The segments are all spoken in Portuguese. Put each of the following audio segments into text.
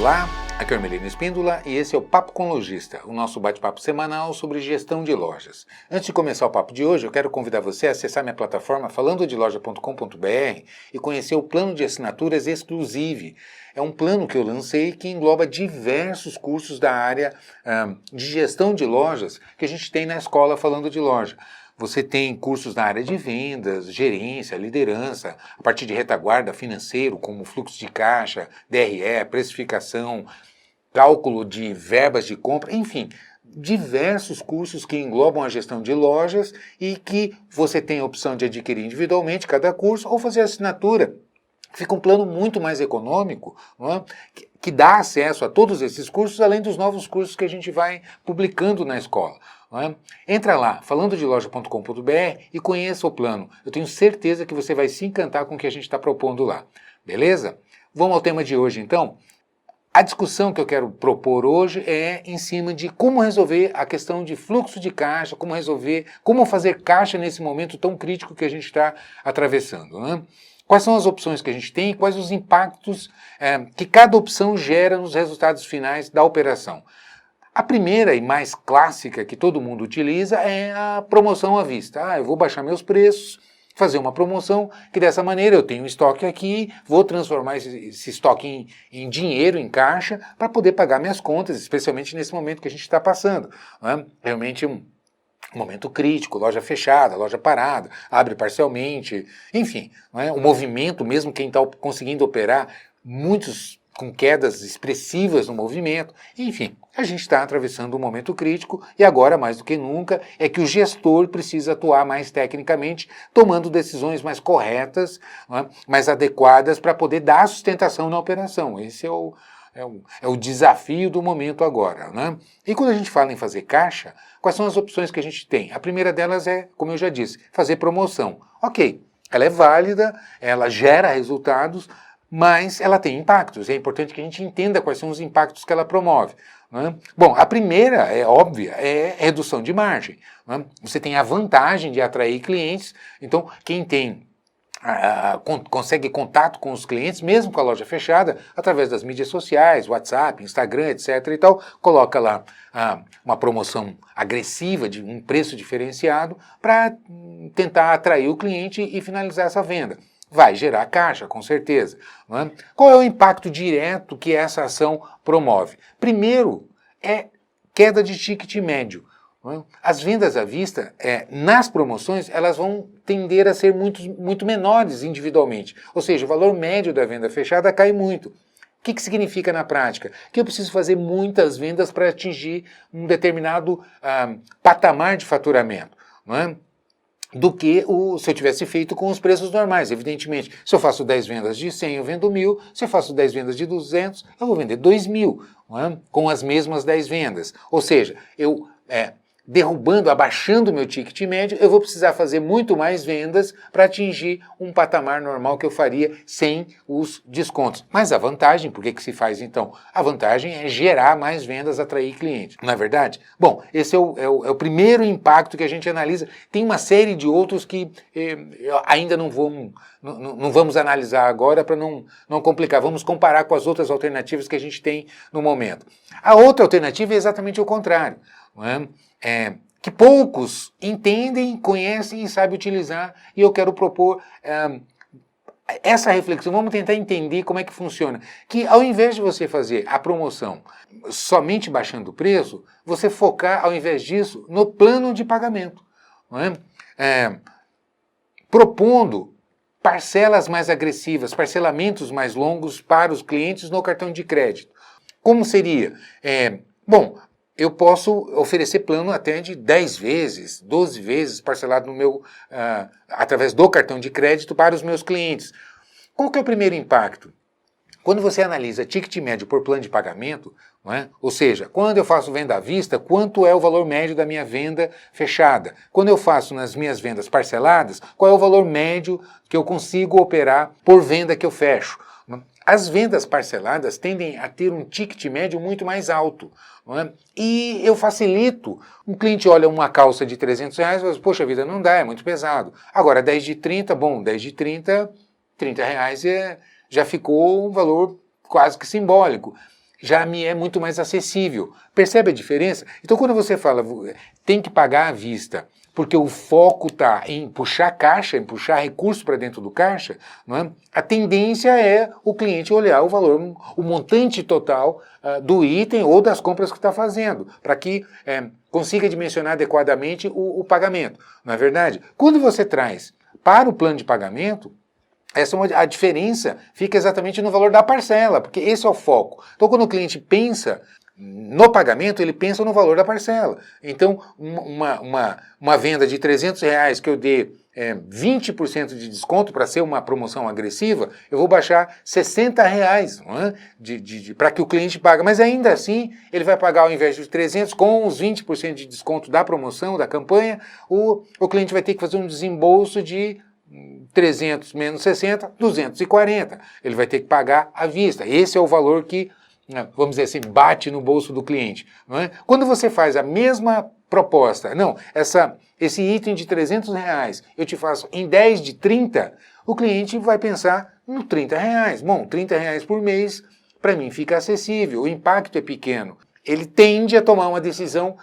Olá, aqui é o Hermelino Espíndola e esse é o Papo com Lojista, o nosso bate-papo semanal sobre gestão de lojas. Antes de começar o papo de hoje, eu quero convidar você a acessar minha plataforma falandodeloja.com.br e conhecer o plano de assinaturas Exclusive. É um plano que eu lancei que engloba diversos cursos da área de gestão de lojas que a gente tem na escola Falando de Loja. Você tem cursos na área de vendas, gerência, liderança, a partir de retaguarda financeiro, como fluxo de caixa, DRE, precificação, cálculo de verbas de compra, enfim, diversos cursos que englobam a gestão de lojas e que você tem a opção de adquirir individualmente cada curso ou fazer assinatura. Fica um plano muito mais econômico, não é? que dá acesso a todos esses cursos, além dos novos cursos que a gente vai publicando na escola. Não é? Entra lá, falandodeloja.com.br e conheça o plano. Eu tenho certeza que você vai se encantar com o que a gente está propondo lá. Beleza? Vamos ao tema de hoje, então? A discussão que eu quero propor hoje é em cima de como resolver a questão de fluxo de caixa, como fazer caixa nesse momento tão crítico que a gente está atravessando, né? Quais são as opções que a gente tem e quais os impactos que cada opção gera nos resultados finais da operação. A primeira e mais clássica que todo mundo utiliza é a promoção à vista. Eu vou baixar meus preços, fazer uma promoção, que dessa maneira eu tenho um estoque aqui, vou transformar esse estoque em dinheiro, em caixa, para poder pagar minhas contas, especialmente nesse momento que a gente está passando. Né? Realmente um momento crítico, loja fechada, loja parada, abre parcialmente, enfim, não é? O movimento, mesmo quem está conseguindo operar, muitos com quedas expressivas no movimento, enfim, a gente está atravessando um momento crítico e agora, mais do que nunca, é que o gestor precisa atuar mais tecnicamente, tomando decisões mais corretas, não é? Mais adequadas para poder dar sustentação na operação. Esse é o desafio do momento agora, né? E quando a gente fala em fazer caixa, quais são as opções que a gente tem? A primeira delas é, como eu já disse, fazer promoção. Ok, ela é válida, ela gera resultados, mas ela tem impactos. É importante que a gente entenda quais são os impactos que ela promove. Né? Bom, a primeira, é óbvia, é redução de margem. Né? Você tem a vantagem de atrair clientes, então quem tem consegue contato com os clientes, mesmo com a loja fechada, através das mídias sociais, WhatsApp, Instagram, etc. e tal, coloca lá uma promoção agressiva de um preço diferenciado para tentar atrair o cliente e finalizar essa venda. Vai gerar caixa, com certeza. Não é? Qual é o impacto direto que essa ação promove? Primeiro, é queda de ticket médio. As vendas à vista, nas promoções, elas vão tender a ser muito menores individualmente. Ou seja, o valor médio da venda fechada cai muito. O que significa na prática? Que eu preciso fazer muitas vendas para atingir um determinado patamar de faturamento, não é? Do que se eu tivesse feito com os preços normais. Evidentemente, se eu faço 10 vendas de 100, eu vendo 1.000. Se eu faço 10 vendas de 200, eu vou vender 2.000, não é? Com as mesmas 10 vendas. Ou seja, eu abaixando o meu ticket médio, eu vou precisar fazer muito mais vendas para atingir um patamar normal que eu faria sem os descontos. Mas a vantagem, por que se faz então? A vantagem é gerar mais vendas, atrair clientes, não é verdade? Bom, esse é o primeiro impacto que a gente analisa. Tem uma série de outros que ainda não vamos analisar agora para não complicar. Vamos comparar com as outras alternativas que a gente tem no momento. A outra alternativa é exatamente o contrário. Não é? Que poucos entendem, conhecem e sabem utilizar, e eu quero propor essa reflexão. Vamos tentar entender como é que funciona. Que ao invés de você fazer a promoção somente baixando o preço, você focar, ao invés disso, no plano de pagamento. Não é? Propondo parcelas mais agressivas, parcelamentos mais longos para os clientes no cartão de crédito. Como seria? Bom, eu posso oferecer plano até de 10 vezes, 12 vezes parcelado através do cartão de crédito para os meus clientes. Qual que é o primeiro impacto? Quando você analisa ticket médio por plano de pagamento, não é? Ou seja, quando eu faço venda à vista, quanto é o valor médio da minha venda fechada? Quando eu faço nas minhas vendas parceladas, qual é o valor médio que eu consigo operar por venda que eu fecho? As vendas parceladas tendem a ter um ticket médio muito mais alto. Não é? E eu facilito. Um cliente olha uma calça de R$300 e fala, poxa vida, não dá, é muito pesado. Agora, 10 de 30, bom, 10 de 30, R$30 já ficou um valor quase que simbólico. já me é muito mais acessível. Percebe a diferença? Então, quando você fala, tem que pagar à vista, porque o foco está em puxar caixa, em puxar recurso para dentro do caixa, não é? A tendência é o cliente olhar o valor, o montante total do item ou das compras que está fazendo, para que consiga dimensionar adequadamente o pagamento. Não é verdade? Quando você traz para o plano de pagamento, a diferença fica exatamente no valor da parcela, porque esse é o foco. Então, quando o cliente pensa no pagamento, ele pensa no valor da parcela. Então, uma venda de R$300 que eu dê 20% de desconto para ser uma promoção agressiva, eu vou baixar R$60, não é? Para que o cliente pague. Mas ainda assim, ele vai pagar ao invés de 300, com os 20% de desconto da promoção, da campanha, o cliente vai ter que fazer um desembolso de 300 menos 60, 240. Ele vai ter que pagar à vista. Esse é o valor que, vamos dizer assim, bate no bolso do cliente. Não é? Quando você faz a mesma proposta, não, esse item de R$300, eu te faço em 10 de 30, o cliente vai pensar no R$30. Bom, R$30 por mês, para mim fica acessível, o impacto é pequeno. Ele tende a tomar uma decisão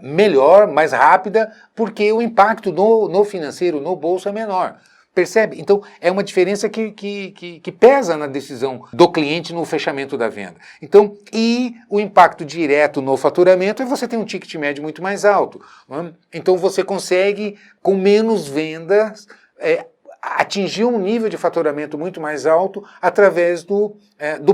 melhor, mais rápida, porque o impacto no financeiro, no bolso é menor. Percebe? Então, é uma diferença que pesa na decisão do cliente no fechamento da venda. Então, e o impacto direto no faturamento é você ter um ticket médio muito mais alto. Não é? Então, você consegue, com menos vendas, atingir um nível de faturamento muito mais alto através do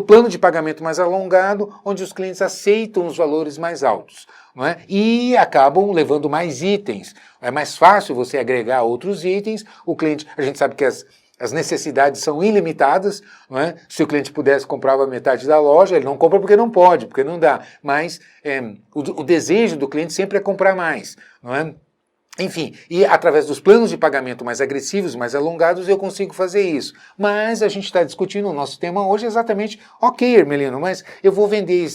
plano de pagamento mais alongado, onde os clientes aceitam os valores mais altos. Não é? E acabam levando mais itens. É mais fácil você agregar outros itens. O cliente, a gente sabe que as necessidades são ilimitadas. Não é? Se o cliente pudesse comprar a metade da loja, ele não compra porque não pode, porque não dá. Mas o desejo do cliente sempre é comprar mais. Não é? Enfim, e através dos planos de pagamento mais agressivos, mais alongados, eu consigo fazer isso. Mas a gente está discutindo o nosso tema hoje exatamente, ok, Hermelino, mas eu vou vender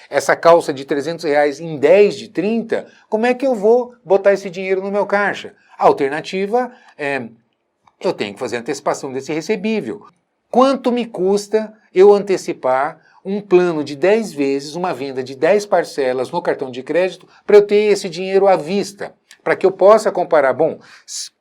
essa calça de R$300 em 10 de 30, como é que eu vou botar esse dinheiro no meu caixa? A alternativa é, eu tenho que fazer antecipação desse recebível. Quanto me custa eu antecipar um plano de 10 vezes, uma venda de 10 parcelas no cartão de crédito, para eu ter esse dinheiro à vista? Para que eu possa comparar, bom,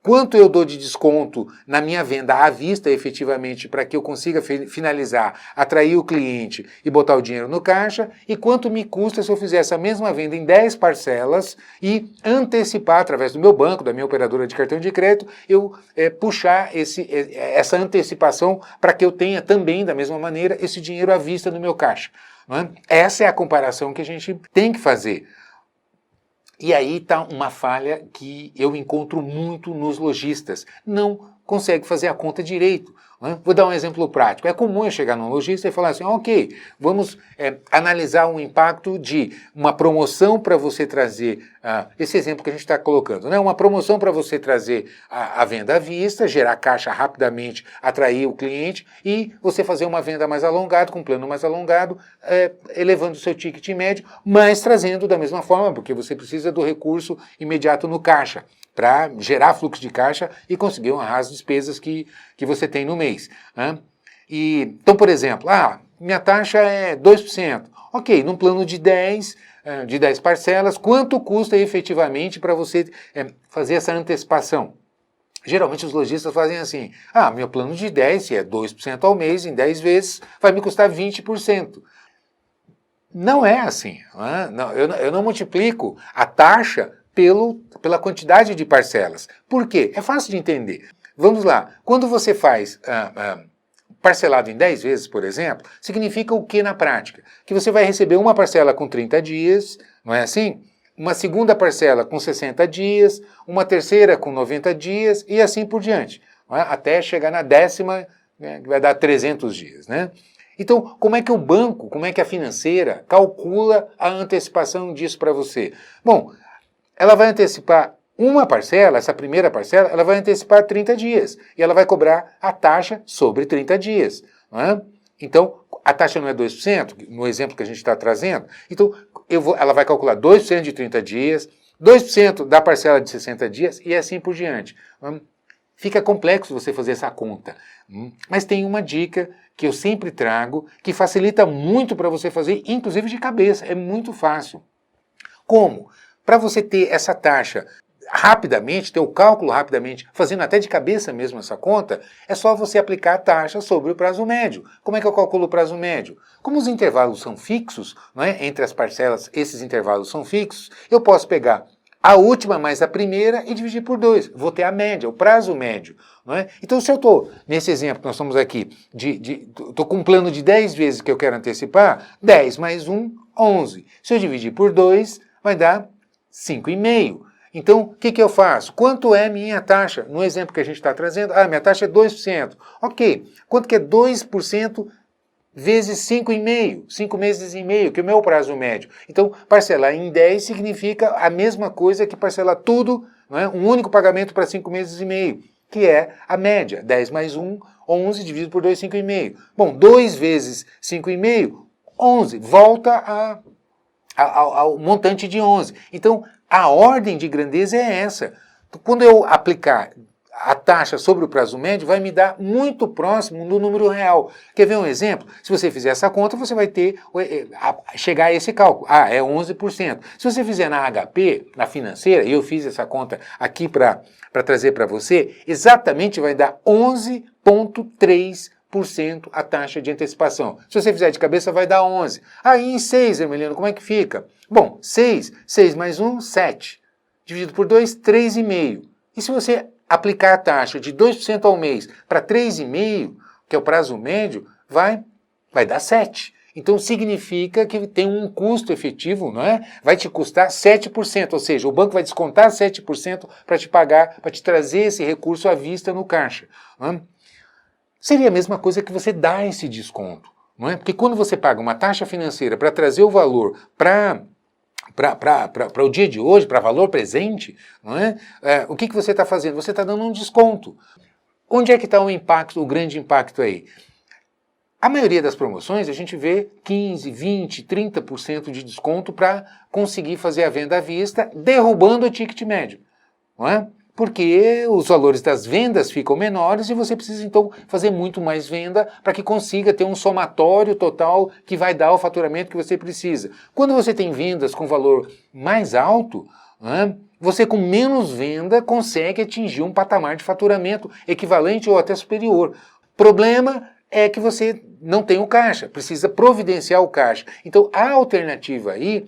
quanto eu dou de desconto na minha venda à vista, efetivamente, para que eu consiga finalizar, atrair o cliente e botar o dinheiro no caixa, e quanto me custa se eu fizer essa mesma venda em 10 parcelas e antecipar, através do meu banco, da minha operadora de cartão de crédito, eu puxar essa antecipação para que eu tenha também, da mesma maneira, esse dinheiro à vista no meu caixa. Não é? Essa é a comparação que a gente tem que fazer. E aí está uma falha que eu encontro muito nos lojistas. Não consegue fazer a conta direito. Né? Vou dar um exemplo prático. É comum eu chegar num lojista e falar assim, ok, vamos analisar um impacto de uma promoção para você trazer, esse exemplo que a gente está colocando, né? Uma promoção para você trazer a venda à vista, gerar caixa rapidamente, atrair o cliente e você fazer uma venda mais alongada, com um plano mais alongado, elevando o seu ticket médio, mas trazendo da mesma forma, porque você precisa do recurso imediato no caixa, para gerar fluxo de caixa e conseguir honrar as despesas que você tem no mês. Né? Então, por exemplo, minha taxa é 2%. Ok, num plano de 10 parcelas, quanto custa efetivamente para você fazer essa antecipação? Geralmente os lojistas fazem assim, meu plano de 10, se é 2% ao mês, em 10 vezes, vai me custar 20%. Não é assim. Não, eu não multiplico a taxa pela quantidade de parcelas. Por quê? É fácil de entender. Vamos lá. Quando você faz parcelado em 10 vezes, por exemplo, significa o que na prática? Que você vai receber uma parcela com 30 dias, não é assim? Uma segunda parcela com 60 dias, uma terceira com 90 dias e assim por diante. Não é? Até chegar na 10ª, né, que vai dar 300 dias, né? Então, como é que o banco, como é que a financeira calcula a antecipação disso para você? Bom, ela vai antecipar uma parcela, essa primeira parcela, ela vai antecipar 30 dias. E ela vai cobrar a taxa sobre 30 dias. Não é? Então, a taxa não é 2%, no exemplo que a gente está trazendo. Então, ela vai calcular 2% de 30 dias, 2% da parcela de 60 dias e assim por diante. Fica complexo você fazer essa conta. Mas tem uma dica que eu sempre trago, que facilita muito para você fazer, inclusive de cabeça. É muito fácil. Como? Para você ter essa taxa rapidamente, ter o cálculo rapidamente, fazendo até de cabeça mesmo essa conta, é só você aplicar a taxa sobre o prazo médio. Como é que eu calculo o prazo médio? Como os intervalos são fixos, não é? Entre as parcelas, esses intervalos são fixos, eu posso pegar a última mais a primeira e dividir por 2. Vou ter a média, o prazo médio. Não é? Então, se eu estou, nesse exemplo que nós estamos aqui, estou com um plano de 10 vezes que eu quero antecipar, 10 mais 1, 11. Se eu dividir por 2, vai dar 5,5. Então, o que eu faço? Quanto é minha taxa? No exemplo que a gente está trazendo, minha taxa é 2%. Ok, quanto que é 2% vezes 5,5? 5 meses e meio, que é o meu prazo médio. Então, parcelar em 10 significa a mesma coisa que parcelar tudo, não é? Um único pagamento para 5 meses e meio, que é a média. 10 mais 1, 11, dividido por 2, 5,5. Bom, 2 vezes 5,5, 11. Volta ao montante de 11. Então, a ordem de grandeza é essa. Quando eu aplicar a taxa sobre o prazo médio, vai me dar muito próximo do número real. Quer ver um exemplo? Se você fizer essa conta, você vai ter chegar a esse cálculo. É 11%. Se você fizer na HP, na financeira, e eu fiz essa conta aqui para trazer para você, exatamente vai dar 11,3% a taxa de antecipação. Se você fizer de cabeça, vai dar 11. Aí em 6, Hermelino, como é que fica? Bom, 6 mais 1, 7. Dividido por 2, 3,5. E se você aplicar a taxa de 2% ao mês para 3,5%, que é o prazo médio, vai dar 7%. Então significa que tem um custo efetivo, não é? Vai te custar 7%, ou seja, o banco vai descontar 7% para te pagar, para te trazer esse recurso à vista no caixa. Não é? Seria a mesma coisa que você dá esse desconto, não é? Porque quando você paga uma taxa financeira para trazer o valor para o dia de hoje, para valor presente, não é? O que você está fazendo? Você está dando um desconto. Onde é que está o impacto, o grande impacto aí? A maioria das promoções a gente vê 15%, 20%, 30% de desconto para conseguir fazer a venda à vista, derrubando o ticket médio, não é? Porque os valores das vendas ficam menores e você precisa, então, fazer muito mais venda para que consiga ter um somatório total que vai dar o faturamento que você precisa. Quando você tem vendas com valor mais alto, né, você com menos venda consegue atingir um patamar de faturamento equivalente ou até superior. Problema é que você não tem o caixa, precisa providenciar o caixa. Então, a alternativa aí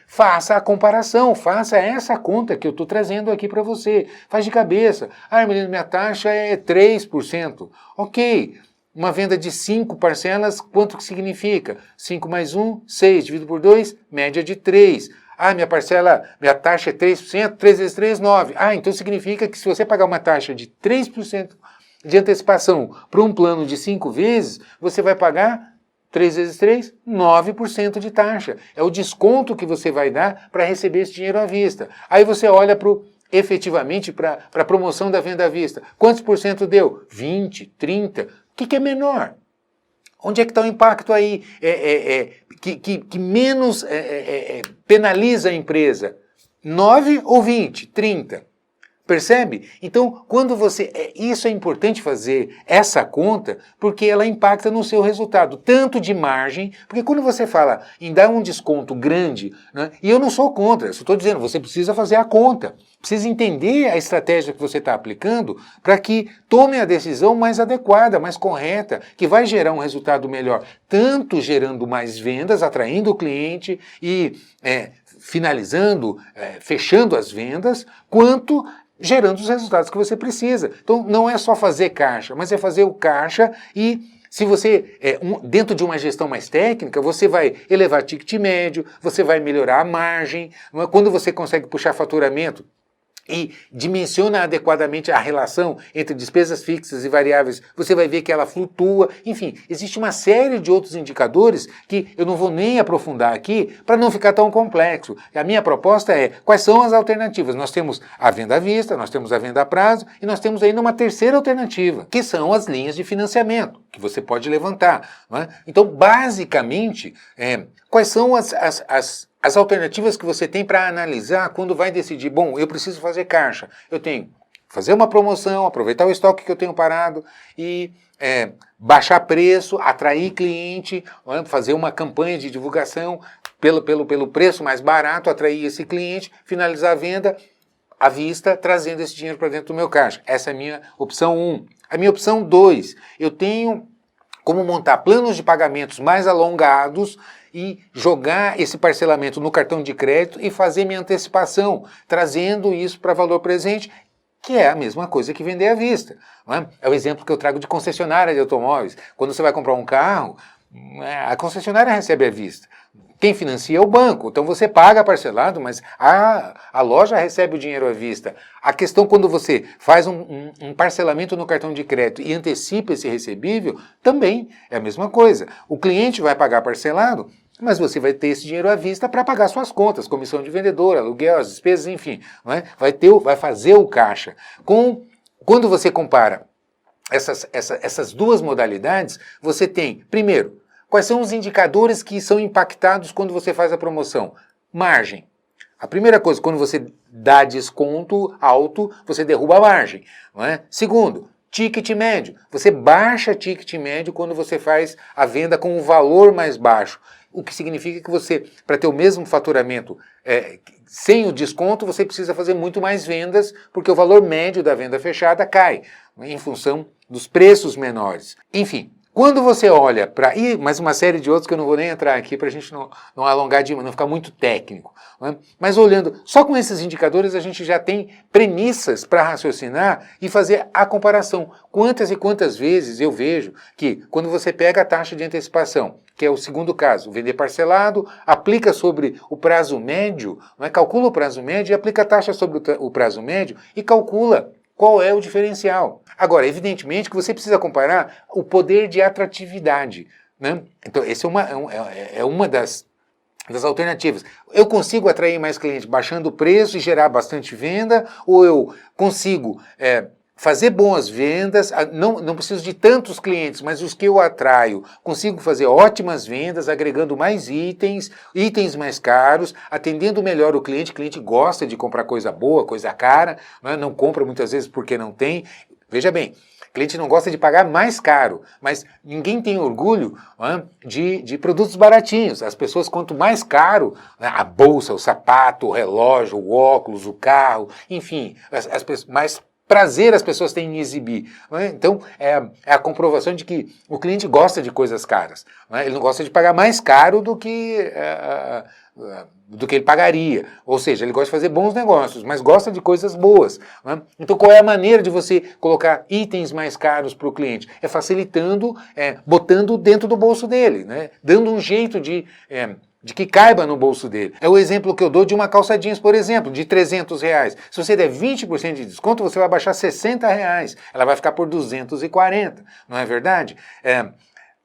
faça a comparação, faça essa conta que eu estou trazendo aqui para você. Faz de cabeça. Menino, minha taxa é 3%. Ok. Uma venda de 5 parcelas, quanto que significa? 5 mais 1, 6. Dividido por 2, média de 3. Minha taxa é 3%, 3 vezes 3, 9. Então significa que se você pagar uma taxa de 3% de antecipação para um plano de 5 vezes, você vai pagar 3 vezes 3, 9% de taxa. É o desconto que você vai dar para receber esse dinheiro à vista. Aí você olha efetivamente para a promoção da venda à vista. Quantos por cento deu? 20, 30. O que é menor? Onde é que está o impacto aí que menos penaliza a empresa? 9 ou 20? 30. Percebe? Então, isso é importante fazer essa conta, porque ela impacta no seu resultado, tanto de margem, porque quando você fala em dar um desconto grande, né, e eu não sou contra, eu só estou dizendo, você precisa fazer a conta, precisa entender a estratégia que você está aplicando para que tome a decisão mais adequada, mais correta, que vai gerar um resultado melhor, tanto gerando mais vendas, atraindo o cliente e finalizando, fechando as vendas, quanto gerando os resultados que você precisa. Então, não é só fazer caixa, mas é fazer o caixa e, se você, dentro de uma gestão mais técnica, você vai elevar ticket médio, você vai melhorar a margem, quando você consegue puxar faturamento e dimensiona adequadamente a relação entre despesas fixas e variáveis, você vai ver que ela flutua. Enfim, existe uma série de outros indicadores que eu não vou nem aprofundar aqui para não ficar tão complexo. A minha proposta é, quais são as alternativas? Nós temos a venda à vista, nós temos a venda a prazo e nós temos ainda uma terceira alternativa, que são as linhas de financiamento, que você pode levantar. Não é? Então, basicamente, quais são as alternativas que você tem para analisar quando vai decidir, bom, eu preciso fazer caixa. Eu tenho fazer uma promoção, aproveitar o estoque que eu tenho parado e baixar preço, atrair cliente, fazer uma campanha de divulgação pelo preço mais barato, atrair esse cliente, finalizar a venda à vista, trazendo esse dinheiro para dentro do meu caixa. Essa é a minha opção 1. A minha opção 2, eu tenho como montar planos de pagamentos mais alongados e jogar esse parcelamento no cartão de crédito e fazer minha antecipação, trazendo isso para valor presente, que é a mesma coisa que vender à vista. Não é? É o exemplo que eu trago de concessionária de automóveis. Quando você vai comprar um carro, a concessionária recebe à vista. Quem financia é o banco, então você paga parcelado, mas a loja recebe o dinheiro à vista. A questão quando você faz um parcelamento no cartão de crédito e antecipa esse recebível, também é a mesma coisa. O cliente vai pagar parcelado, mas você vai ter esse dinheiro à vista para pagar suas contas, comissão de vendedor, aluguel, as despesas, enfim. Não é? Vai fazer o caixa. Quando você compara essas duas modalidades, você tem, primeiro, quais são os indicadores que são impactados quando você faz a promoção? Margem. A primeira coisa, quando você dá desconto alto, você derruba a margem. Não é? Segundo, ticket médio. Você baixa ticket médio quando você faz a venda com um valor mais baixo. O que significa que você, para ter o mesmo faturamento sem o desconto, você precisa fazer muito mais vendas, porque o valor médio da venda fechada cai, em função dos preços menores. Enfim, quando você olha para... E mais uma série de outros que eu não vou nem entrar aqui para a gente não alongar, não ficar muito técnico. Não é? Mas olhando, só com esses indicadores a gente já tem premissas para raciocinar e fazer a comparação. Quantas e quantas vezes eu vejo que quando você pega a taxa de antecipação, que é o segundo caso, vender parcelado, aplica sobre o prazo médio, não é? Calcula o prazo médio e aplica a taxa sobre o prazo médio e calcula qual é o diferencial. Agora, evidentemente que você precisa comparar o poder de atratividade. Né? Então, essa é uma das alternativas. Eu consigo atrair mais clientes baixando o preço e gerar bastante venda, ou eu consigo fazer boas vendas, não preciso de tantos clientes, mas os que eu atraio, consigo fazer ótimas vendas, agregando mais itens mais caros, atendendo melhor o cliente gosta de comprar coisa boa, coisa cara, não compra muitas vezes porque não tem. Veja bem, o cliente não gosta de pagar mais caro, mas ninguém tem orgulho de produtos baratinhos. As pessoas, quanto mais caro, a bolsa, o sapato, o relógio, o óculos, o carro, enfim, as pessoas, mais prazer as pessoas têm em exibir. Então, é a comprovação de que o cliente gosta de coisas caras. Ele não gosta de pagar mais caro do que ele pagaria. Ou seja, ele gosta de fazer bons negócios, mas gosta de coisas boas. Então, qual é a maneira de você colocar itens mais caros para o cliente? É facilitando, botando dentro do bolso dele, dando um jeito de que caiba no bolso dele. É o exemplo que eu dou de uma calça jeans, por exemplo, de R$300. Se você der 20% de desconto, você vai baixar R$60. Ela vai ficar por 240, não é verdade?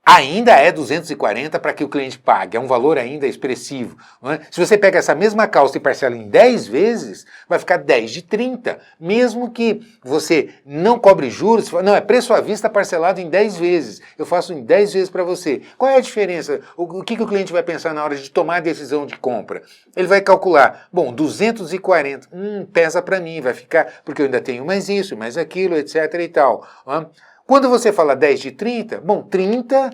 Ainda é 240 para que o cliente pague, é um valor ainda expressivo. Não é? Se você pega essa mesma calça e parcela em 10 vezes, vai ficar 10 de 30. Mesmo que você não cobre juros, não, é preço à vista parcelado em 10 vezes. Eu faço em 10 vezes para você. Qual é a diferença? O que o cliente vai pensar na hora de tomar a decisão de compra? Ele vai calcular, bom, 240, pesa para mim, vai ficar, porque eu ainda tenho mais isso, mais aquilo, etc e tal. Quando você fala 10 de 30, bom, 30,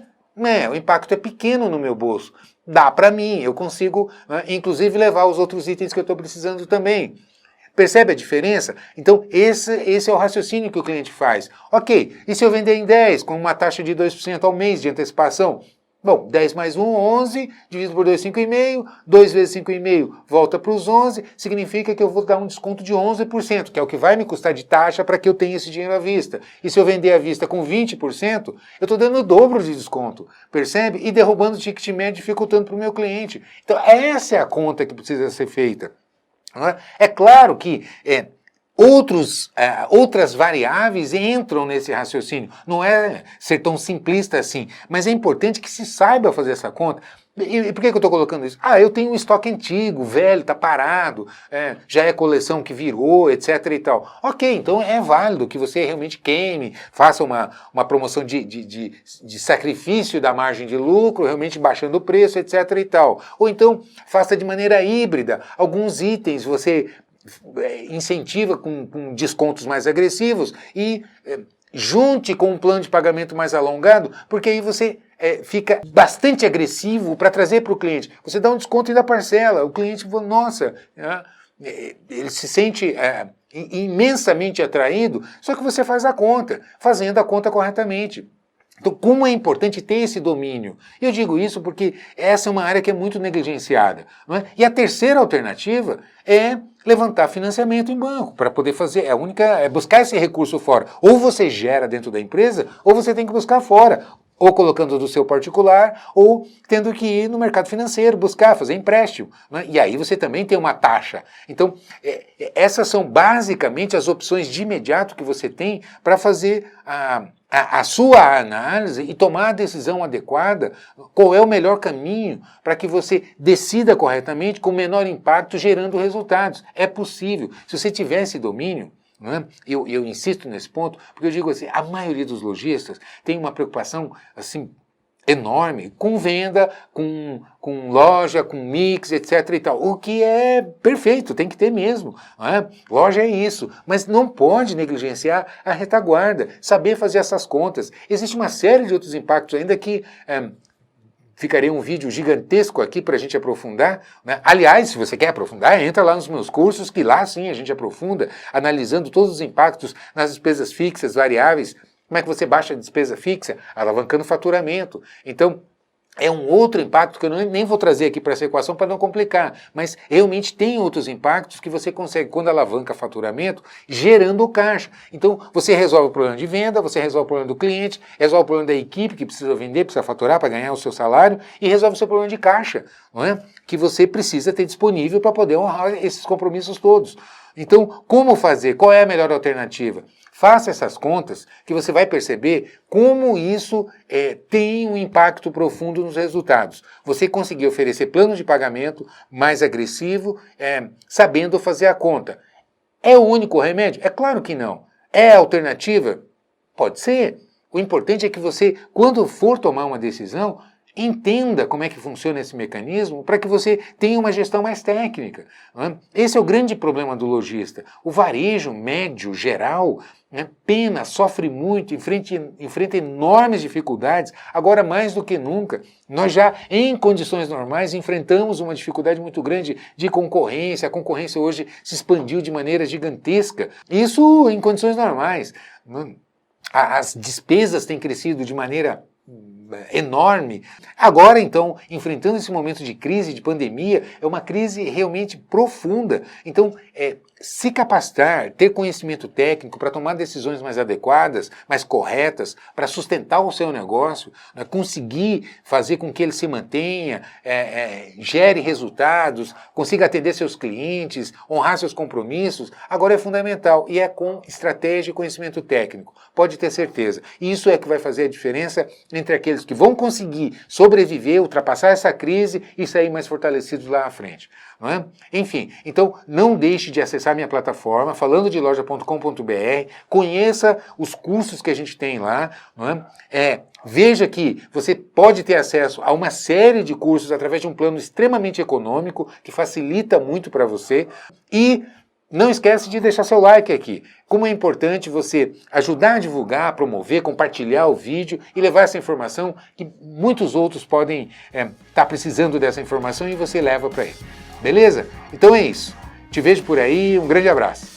o impacto é pequeno no meu bolso. Dá para mim, eu consigo, inclusive, levar os outros itens que eu estou precisando também. Percebe a diferença? Então, esse é o raciocínio que o cliente faz. Ok, e se eu vender em 10, com uma taxa de 2% ao mês de antecipação? Bom, 10 mais 1, 11, dividido por 2, 5,5, 2 vezes 5,5 volta para os 11, significa que eu vou dar um desconto de 11%, que é o que vai me custar de taxa para que eu tenha esse dinheiro à vista. E se eu vender à vista com 20%, eu estou dando o dobro de desconto, percebe? E derrubando o ticket médio, dificultando para o meu cliente. Então, essa é a conta que precisa ser feita. É claro que outras variáveis entram nesse raciocínio. Não é ser tão simplista assim, mas é importante que se saiba fazer essa conta. E por que eu estou colocando isso? Eu tenho um estoque antigo, velho, está parado, já é coleção que virou, etc e tal. Ok, então é válido que você realmente queime, faça uma promoção de sacrifício da margem de lucro, realmente baixando o preço, etc e tal. Ou então faça de maneira híbrida. Alguns itens você incentiva com descontos mais agressivos e junte com um plano de pagamento mais alongado, porque aí você fica bastante agressivo para trazer para o cliente. Você dá um desconto e dá parcela, o cliente fala, nossa, ele se sente imensamente atraído, só que você faz a conta, fazendo a conta corretamente. Então, como é importante ter esse domínio? Eu digo isso porque essa é uma área que é muito negligenciada. Não é? E a terceira alternativa é levantar financiamento em banco, para poder fazer, é buscar esse recurso fora. Ou você gera dentro da empresa, ou você tem que buscar fora. Ou colocando do seu particular, ou tendo que ir no mercado financeiro, buscar, fazer empréstimo. Né? E aí você também tem uma taxa. Então, essas são basicamente as opções de imediato que você tem para fazer a sua análise e tomar a decisão adequada, qual é o melhor caminho para que você decida corretamente com menor impacto, gerando resultados. É possível. Se você tiver esse domínio, não é? Eu insisto nesse ponto, porque eu digo assim, a maioria dos lojistas tem uma preocupação assim enorme com venda, com loja, com mix, etc. e tal, o que é perfeito, tem que ter mesmo. Não é? Loja é isso, mas não pode negligenciar a retaguarda, saber fazer essas contas. Existe uma série de outros impactos ainda que ficaria um vídeo gigantesco aqui para a gente aprofundar, né? Aliás, se você quer aprofundar, entra lá nos meus cursos, que lá sim a gente aprofunda, analisando todos os impactos nas despesas fixas, variáveis, como é que você baixa a despesa fixa, alavancando o faturamento. Então, é um outro impacto que eu nem vou trazer aqui para essa equação para não complicar, mas realmente tem outros impactos que você consegue quando alavanca faturamento, gerando caixa. Então, você resolve o problema de venda, você resolve o problema do cliente, resolve o problema da equipe que precisa vender, precisa faturar para ganhar o seu salário e resolve o seu problema de caixa, não é? Que você precisa ter disponível para poder honrar esses compromissos todos. Então, como fazer? Qual é a melhor alternativa? Faça essas contas que você vai perceber como isso tem um impacto profundo nos resultados. Você conseguir oferecer plano de pagamento mais agressivo, sabendo fazer a conta. É o único remédio? É claro que não. É a alternativa? Pode ser. O importante é que você, quando for tomar uma decisão, entenda como é que funciona esse mecanismo para que você tenha uma gestão mais técnica. Né? Esse é o grande problema do lojista. O varejo médio, geral, pena, sofre muito, enfrenta enormes dificuldades, agora mais do que nunca. Nós já, em condições normais, enfrentamos uma dificuldade muito grande de concorrência. A concorrência hoje se expandiu de maneira gigantesca. Isso em condições normais. As despesas têm crescido de maneira enorme. Agora, então, enfrentando esse momento de crise, de pandemia, é uma crise realmente profunda. Então, se capacitar, ter conhecimento técnico para tomar decisões mais adequadas, mais corretas, para sustentar o seu negócio, né, conseguir fazer com que ele se mantenha, gere resultados, consiga atender seus clientes, honrar seus compromissos, agora é fundamental e é com estratégia e conhecimento técnico. Pode ter certeza. E isso é que vai fazer a diferença entre aqueles que vão conseguir sobreviver, ultrapassar essa crise e sair mais fortalecidos lá à frente. Não é? Enfim, então não deixe de acessar minha plataforma, falandodeloja.com.br, conheça os cursos que a gente tem lá, não é? Veja que você pode ter acesso a uma série de cursos através de um plano extremamente econômico, que facilita muito para você, e não esquece de deixar seu like aqui. Como é importante você ajudar a divulgar, promover, compartilhar o vídeo e levar essa informação que muitos outros podem estar precisando dessa informação e você leva para ele. Beleza? Então é isso. Te vejo por aí, um grande abraço.